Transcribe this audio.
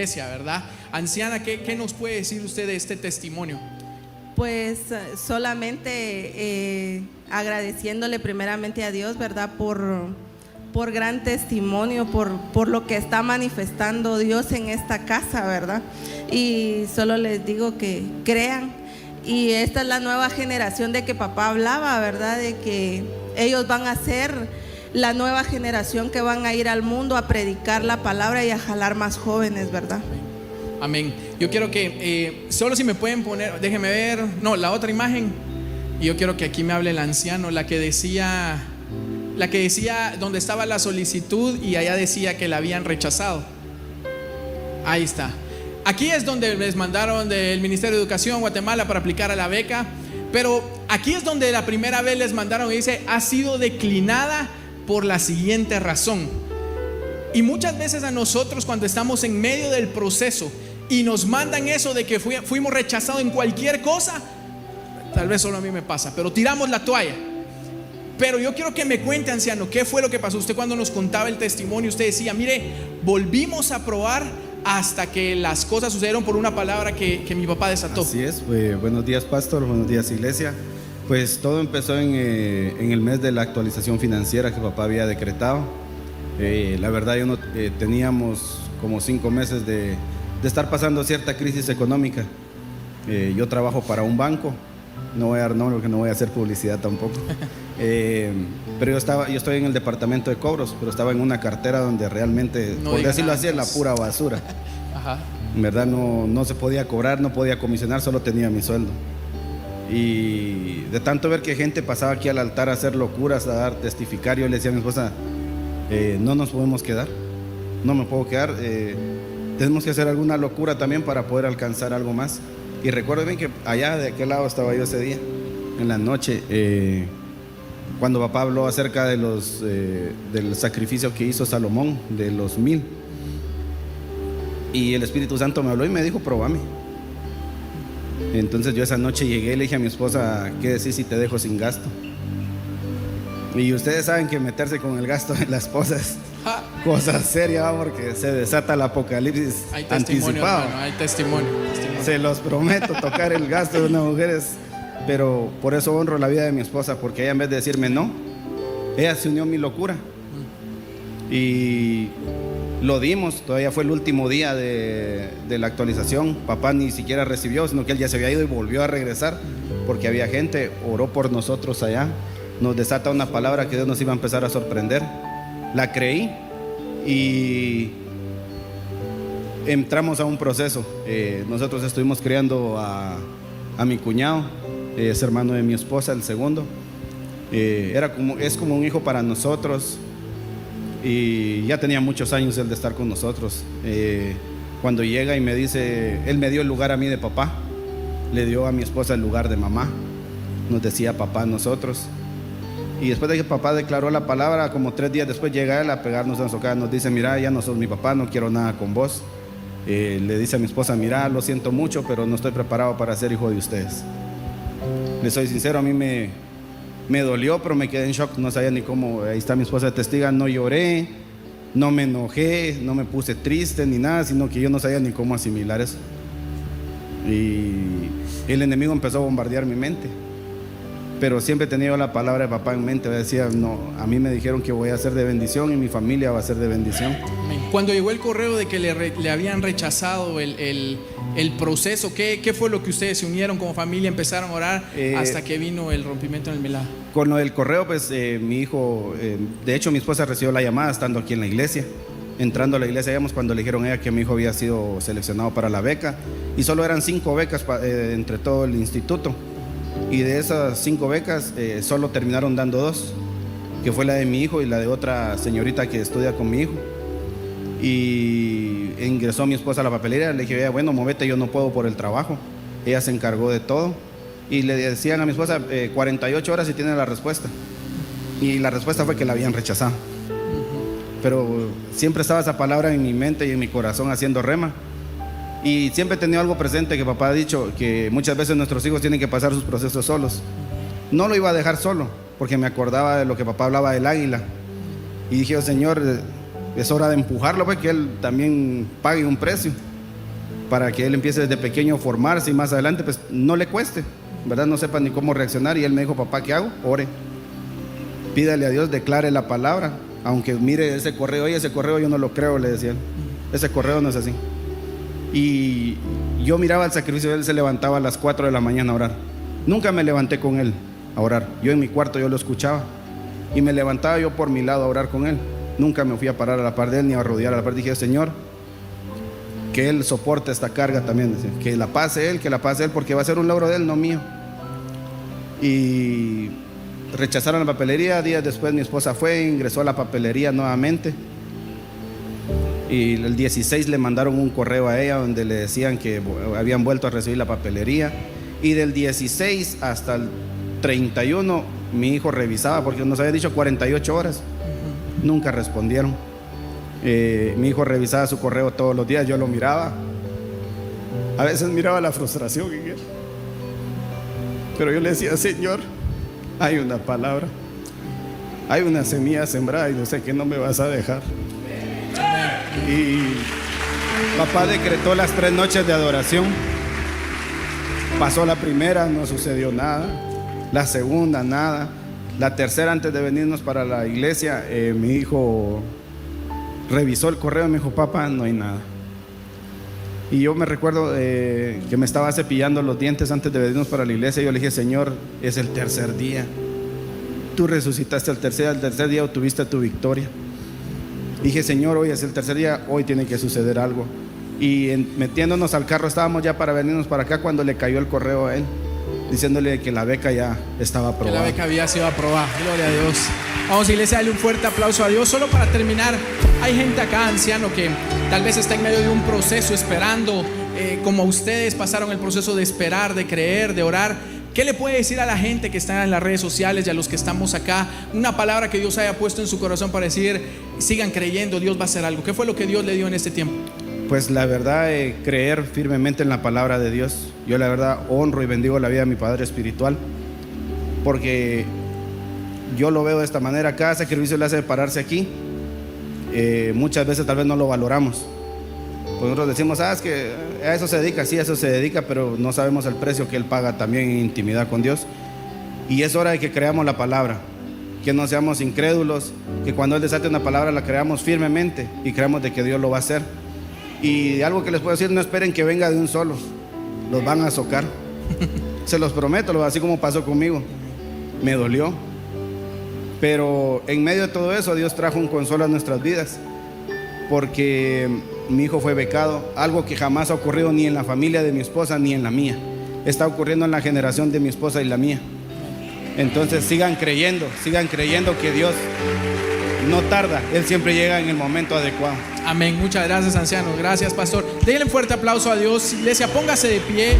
iglesia, ¿verdad? Anciana, ¿qué nos puede decir usted de este testimonio? Pues solamente agradeciéndole primeramente a Dios, ¿verdad? Por gran testimonio, por lo que está manifestando Dios en esta casa, ¿verdad? Y solo les digo que crean. Y esta es la nueva generación de que papá hablaba, ¿verdad? De que ellos van a ser la nueva generación que van a ir al mundo a predicar la palabra y a jalar más jóvenes, ¿verdad? Amén. Yo quiero que, solo si me pueden poner, déjenme ver, no, la otra imagen. Y yo quiero que aquí me hable el anciano, la que decía donde estaba la solicitud y allá decía que la habían rechazado. Ahí está. Aquí es donde les mandaron del Ministerio de Educación Guatemala para aplicar a la beca. Pero aquí es donde la primera vez les mandaron y dice: ha sido declinada por la siguiente razón. Y muchas veces a nosotros, cuando estamos en medio del proceso y nos mandan eso de que fuimos rechazados en cualquier cosa, tal vez solo a mí me pasa, pero tiramos la toalla. Pero yo quiero que me cuente, anciano, ¿qué fue lo que pasó? Usted, cuando nos contaba el testimonio, usted decía: mire, volvimos a probar hasta que las cosas sucedieron por una palabra que mi papá desató. Así es. Buenos días, pastor, buenos días, iglesia. Pues todo empezó en el mes de la actualización financiera que papá había decretado. La verdad, teníamos como 5 meses de estar pasando cierta crisis económica. Yo trabajo para un banco, no voy a dar nombre porque no voy a hacer publicidad tampoco. Pero yo estoy en el departamento de cobros, pero estaba en una cartera donde realmente, No por diga decirlo nada, así, es la pura basura. Ajá. En verdad no se podía cobrar, no podía comisionar, solo tenía mi sueldo. Y de tanto ver que gente pasaba aquí al altar a hacer locuras, a dar testificar, yo le decía a mi esposa: no nos podemos quedar, no me puedo quedar, tenemos que hacer alguna locura también para poder alcanzar algo más. Y recuerdo bien que allá de aquel lado estaba yo ese día, en la noche, cuando papá habló acerca de del sacrificio que hizo Salomón, de los 1000. Y el Espíritu Santo me habló y me dijo: probame. Entonces yo esa noche llegué y le dije a mi esposa: ¿qué decís si te dejo sin gasto? Y ustedes saben que meterse con el gasto de la esposa es cosa seria, porque se desata el apocalipsis Hay testimonio, anticipado. hermano, hay testimonio. Se los prometo, tocar el gasto de una mujer es... Pero por eso honro la vida de mi esposa, porque ella, en vez de decirme no, ella se unió a mi locura. Y lo dimos. Todavía fue el último día de la actualización. Papá ni siquiera recibió, sino que él ya se había ido y volvió a regresar, porque había gente, oró por nosotros allá. Nos desata una palabra que Dios nos iba a empezar a sorprender. La creí y entramos a un proceso. Nosotros estuvimos criando a mi cuñado, es hermano de mi esposa, el segundo. Es como un hijo para nosotros, y ya tenía muchos años él de estar con nosotros. Cuando llega y me dice, él me dio el lugar a mí de papá, le dio a mi esposa el lugar de mamá, nos decía papá a nosotros. Y después de que papá declaró la palabra, como 3 días después llega él a pegarnos en su cara, nos dice: mira, ya no sos mi papá, no quiero nada con vos. Le dice a mi esposa: mira, lo siento mucho, pero no estoy preparado para ser hijo de ustedes. Les soy sincero, a mí me dolió, pero me quedé en shock, no sabía ni cómo. Ahí está mi esposa de testiga, no lloré, no me enojé, no me puse triste ni nada, sino que yo no sabía ni cómo asimilar eso. Y el enemigo empezó a bombardear mi mente, pero siempre he tenido la palabra de papá en mente. Decía: no, a mí me dijeron que voy a ser de bendición y mi familia va a ser de bendición. Cuando llegó el correo de que le habían rechazado el proceso, ¿qué fue lo que ustedes se unieron como familia, empezaron a orar hasta que vino el rompimiento en el milagro? Con lo del correo, pues mi hijo, de hecho mi esposa recibió la llamada estando aquí en la iglesia. Entrando a la iglesia, digamos, cuando le dijeron a ella que mi hijo había sido seleccionado para la beca, y solo eran 5 becas entre todo el instituto. Y de esas 5 becas solo terminaron dando 2, que fue la de mi hijo y la de otra señorita que estudia con mi hijo. Y ingresó mi esposa a la papelera, le dije: bueno, móvete, yo no puedo por el trabajo. Ella se encargó de todo y le decían a mi esposa: 48 horas y tiene la respuesta. Y la respuesta fue que la habían rechazado. Pero siempre estaba esa palabra en mi mente y en mi corazón haciendo rema. Y siempre he tenido algo presente que papá ha dicho, que muchas veces nuestros hijos tienen que pasar sus procesos solos. No lo iba a dejar solo, porque me acordaba de lo que papá hablaba del águila. Y dije: oh, Señor, es hora de empujarlo, pues, que él también pague un precio. para que él empiece desde pequeño a formarse y más adelante pues no le cueste, ¿verdad? No sepa ni cómo reaccionar. Y él me dijo: papá, ¿qué hago? Ore, pídale a Dios, declare la palabra, aunque mire ese correo, oye, ese correo yo no lo creo, le decía él, ese correo no es así. Y yo miraba el sacrificio, él se levantaba a las 4 de la mañana a orar. Nunca me levanté con él a orar, yo en mi cuarto yo lo escuchaba y me levantaba yo por mi lado a orar con él. Nunca me fui a parar a la par de él ni a rodear a la par. Dije: Señor, que él soporte esta carga también, decía, que la pase él, porque va a ser un logro de él, no mío. Y rechazaron la papelería. Días después mi esposa fue, ingresó a la papelería nuevamente, y el 16 le mandaron un correo a ella donde le decían que habían vuelto a recibir la papelería, y del 16 hasta el 31 mi hijo revisaba, porque nos había dicho 48 horas, nunca respondieron. Mi hijo revisaba su correo todos los días, yo lo miraba, a veces miraba la frustración en él, pero yo le decía: Señor, hay una palabra, hay una semilla sembrada y yo sé que no me vas a dejar. Y papá decretó las 3 noches de adoración. Pasó la primera, no sucedió nada. La segunda, nada. La tercera, antes de venirnos para la iglesia, mi hijo revisó el correo y me dijo: papá, no hay nada. Y yo me recuerdo que me estaba cepillando los dientes antes de venirnos para la iglesia. Yo le dije: Señor, es el tercer día, tú resucitaste al tercer día obtuviste tu victoria. Dije: Señor, hoy es el tercer día, hoy tiene que suceder algo. Y metiéndonos al carro, estábamos ya para venirnos para acá, cuando le cayó el correo a él diciéndole que la beca ya estaba aprobada, que la beca había sido aprobada. Gloria a Dios. Vamos, iglesia, dale un fuerte aplauso a Dios. Solo para terminar, hay gente acá, anciano, que tal vez está en medio de un proceso esperando, como ustedes pasaron el proceso de esperar, de creer, de orar. ¿Qué le puede decir a la gente que está en las redes sociales y a los que estamos acá? Una palabra que Dios haya puesto en su corazón para decir: sigan creyendo, Dios va a hacer algo. ¿Qué fue lo que Dios le dio en este tiempo? Pues la verdad, creer firmemente en la palabra de Dios. Yo la verdad honro y bendigo la vida de mi padre espiritual, porque yo lo veo de esta manera. Cada sacrificio le hace pararse aquí. Muchas veces tal vez no lo valoramos. Pues nosotros decimos: es que a eso se dedica. Sí, a eso se dedica, pero no sabemos el precio que él paga también en intimidad con Dios. Y es hora de que creamos la palabra, que no seamos incrédulos, que cuando él desate una palabra la creamos firmemente y creamos de que Dios lo va a hacer. Y algo que les puedo decir: no esperen que venga de un solo, los van a socar. Se los prometo, así como pasó conmigo. Me dolió, pero en medio de todo eso Dios trajo un consuelo a nuestras vidas, porque mi hijo fue becado, algo que jamás ha ocurrido ni en la familia de mi esposa ni en la mía. Está ocurriendo en la generación de mi esposa y la mía. Entonces sigan creyendo que Dios no tarda, Él siempre llega en el momento adecuado. Amén. Muchas gracias, anciano. Gracias, pastor. Denle un fuerte aplauso a Dios. Iglesia, póngase de pie.